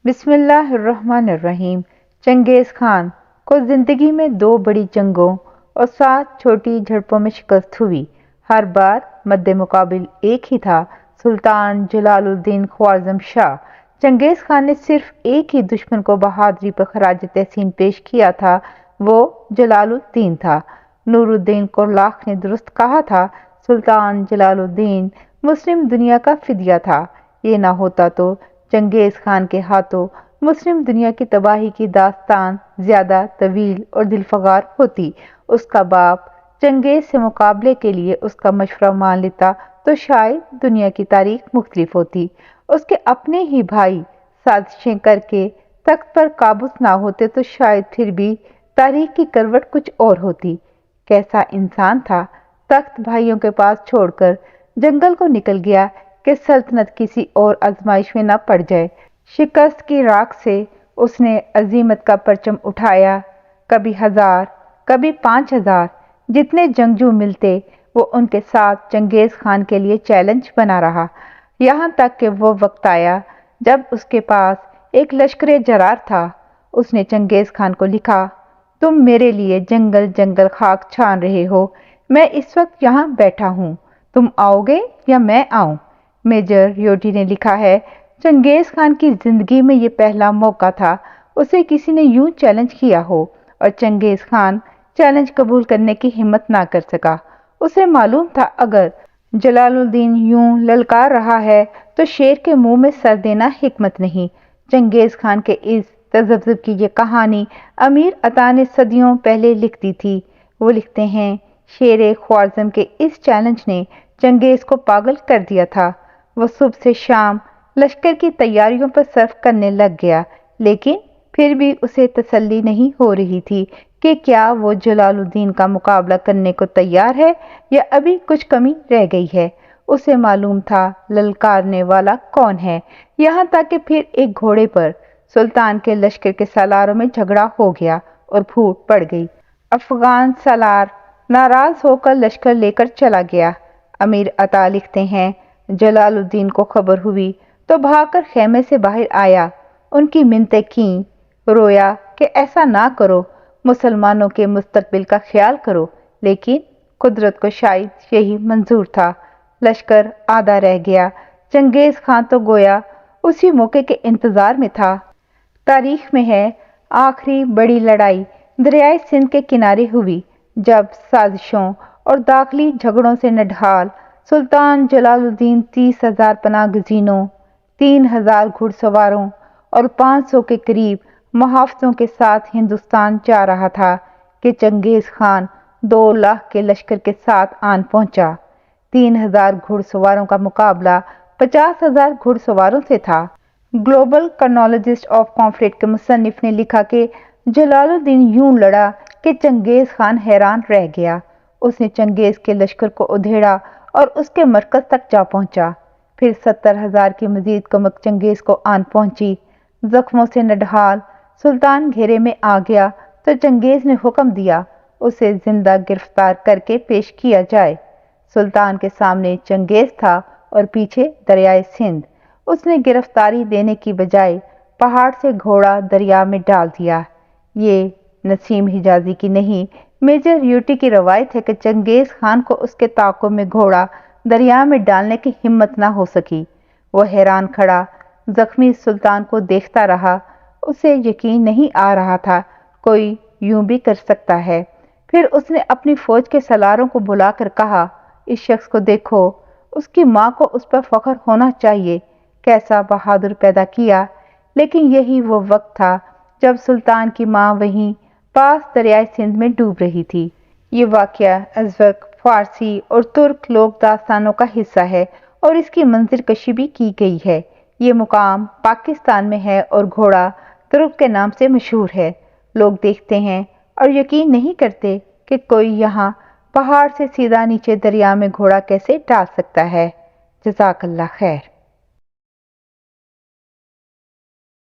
بسم اللہ الرحمن الرحیم۔ چنگیز خان کو زندگی میں 2 بڑی جنگوں اور 7 چھوٹی جھڑپوں میں شکست ہوئی۔ ہر بار مد مقابل ایک ہی تھا، سلطان جلال الدین خوارزم شاہ۔ چنگیز خان نے صرف ایک ہی دشمن کو بہادری پر خراج تحسین پیش کیا تھا، وہ جلال الدین تھا۔ نور الدین قرلاق نے درست کہا تھا، سلطان جلال الدین مسلم دنیا کا فدیہ تھا۔ یہ نہ ہوتا تو چنگیز خان کے ہاتھوں مسلم دنیا کی تباہی کی داستان زیادہ طویل اور دلفگار ہوتی۔ اس کا باپ چنگیز سے مقابلے کے لیے اس کا مشورہ مان لیتا تو شاید دنیا کی تاریخ مختلف ہوتی۔ اس کے اپنے ہی بھائی سازشیں کر کے تخت پر قابض نہ ہوتے تو شاید پھر بھی تاریخ کی کروٹ کچھ اور ہوتی۔ کیسا انسان تھا، تخت بھائیوں کے پاس چھوڑ کر جنگل کو نکل گیا کہ سلطنت کسی اور آزمائش میں نہ پڑ جائے۔ شکست کی راکھ سے اس نے عزیمت کا پرچم اٹھایا، کبھی 1000 کبھی 5000 جتنے جنگجو ملتے وہ ان کے ساتھ چنگیز خان کے لیے چیلنج بنا رہا، یہاں تک کہ وہ وقت آیا جب اس کے پاس ایک لشکر جرار تھا۔ اس نے چنگیز خان کو لکھا، تم میرے لیے جنگل جنگل خاک چھان رہے ہو، میں اس وقت یہاں بیٹھا ہوں، تم آؤ گے یا میں آؤں؟ میجر یوٹی نے لکھا ہے، چنگیز خان کی زندگی میں یہ پہلا موقع تھا اسے کسی نے یوں چیلنج کیا ہو، اور چنگیز خان چیلنج قبول کرنے کی ہمت نہ کر سکا۔ اسے معلوم تھا اگر جلال الدین یوں للکار رہا ہے تو شیر کے منہ میں سر دینا حکمت نہیں۔ چنگیز خان کے اس تذبذب کی یہ کہانی امیر عطا نے صدیوں پہلے لکھ دی تھی۔ وہ لکھتے ہیں، شیر خوارزم کے اس چیلنج نے چنگیز کو پاگل کر دیا تھا۔ وہ صبح سے شام لشکر کی تیاریوں پر صرف کرنے لگ گیا، لیکن پھر بھی اسے تسلی نہیں ہو رہی تھی کہ کیا وہ جلال الدین کا مقابلہ کرنے کو تیار ہے یا ابھی کچھ کمی رہ گئی ہے۔ اسے معلوم تھا للکارنے والا کون ہے، یہاں تک کہ پھر ایک گھوڑے پر سلطان کے لشکر کے سالاروں میں جھگڑا ہو گیا اور پھوٹ پڑ گئی۔ افغان سالار ناراض ہو کر لشکر لے کر چلا گیا۔ امیر عطا لکھتے ہیں، جلال الدین کو خبر ہوئی تو بھاگ کر خیمے سے باہر آیا، ان کی منتیں کیں، رویا کہ ایسا نہ کرو، مسلمانوں کے مستقبل کا خیال کرو، لیکن قدرت کو شاید یہی منظور تھا۔ لشکر آدھا رہ گیا، چنگیز خان تو گویا اسی موقع کے انتظار میں تھا۔ تاریخ میں ہے، آخری بڑی لڑائی دریائے سندھ کے کنارے ہوئی، جب سازشوں اور داخلی جھگڑوں سے نڈھال سلطان جلال الدین 30,000 پناہ گزینوں، 3,000 گھڑ سواروں اور 500 کے قریب محافظوں کے ساتھ ہندوستان جا رہا تھا کہ چنگیز خان 2 لاکھ کے لشکر کے ساتھ آن پہنچا۔ 3,000 گھڑ سواروں کا مقابلہ 50,000 گھڑ سواروں سے تھا۔ گلوبل کرنالوجسٹ آف کانفلکٹ کے مصنف نے لکھا کہ جلال الدین یوں لڑا کہ چنگیز خان حیران رہ گیا۔ اس نے چنگیز کے لشکر کو ادھیڑا اور اس کے مرکز تک جا پہنچا۔ پھر 70,000 کی مزید کمک چنگیز کو آن پہنچی۔ زخموں سے نڈھال سلطان گھیرے میں آ گیا تو چنگیز نے حکم دیا اسے زندہ گرفتار کر کے پیش کیا جائے۔ سلطان کے سامنے چنگیز تھا اور پیچھے دریائے سندھ۔ اس نے گرفتاری دینے کی بجائے پہاڑ سے گھوڑا دریا میں ڈال دیا۔ یہ نسیم حجازی کی نہیں، میجر یوٹی کی روایت ہے کہ چنگیز خان کو اس کے تعاقب میں گھوڑا دریا میں ڈالنے کی ہمت نہ ہو سکی۔ وہ حیران کھڑا زخمی سلطان کو دیکھتا رہا، اسے یقین نہیں آ رہا تھا کوئی یوں بھی کر سکتا ہے۔ پھر اس نے اپنی فوج کے سالاروں کو بلا کر کہا، اس شخص کو دیکھو، اس کی ماں کو اس پر فخر ہونا چاہیے، کیسا بہادر پیدا کیا۔ لیکن یہی وہ وقت تھا جب سلطان کی ماں وہیں پاس دریائے سندھ میں ڈوب رہی تھی۔ یہ واقعہ ازبک، فارسی اور ترک لوک داستانوں کا حصہ ہے اور اس کی منظر کشی بھی کی گئی ہے۔ یہ مقام پاکستان میں ہے اور گھوڑا ترک کے نام سے مشہور ہے۔ لوگ دیکھتے ہیں اور یقین نہیں کرتے کہ کوئی یہاں پہاڑ سے سیدھا نیچے دریا میں گھوڑا کیسے ڈال سکتا ہے۔ جزاک اللہ خیر۔